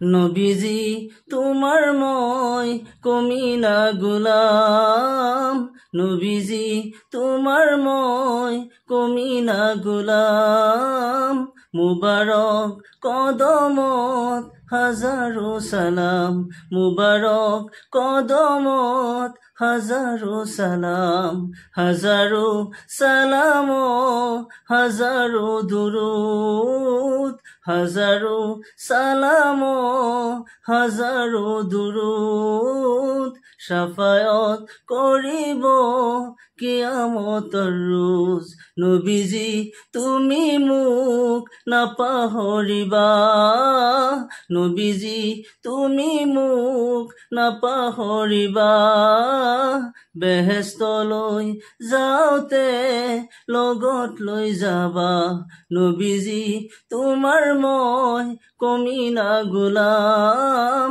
নবীজি তোমার মই কমিনা গোলাম নবীজি তোমার মই কমিনা গোলাম মুবারক কদমত হাজারো সালাম মুবারক কদমত হাজারো সালাম হাজারো সালাম হাজারো দুরুদ হাজারো সালাম হাজারো দুরুদ শাফায়াত করিব কিয়ামতৰ ৰোজ নবীজি তুমি মোক নাপাহৰিবা নবীজি তুমি মোক নাপাহৰিবা বেহেস্তলৈ যাওঁতে লগত লৈ যাবা নবীজি তোমাৰ মই কমিনা গোলাম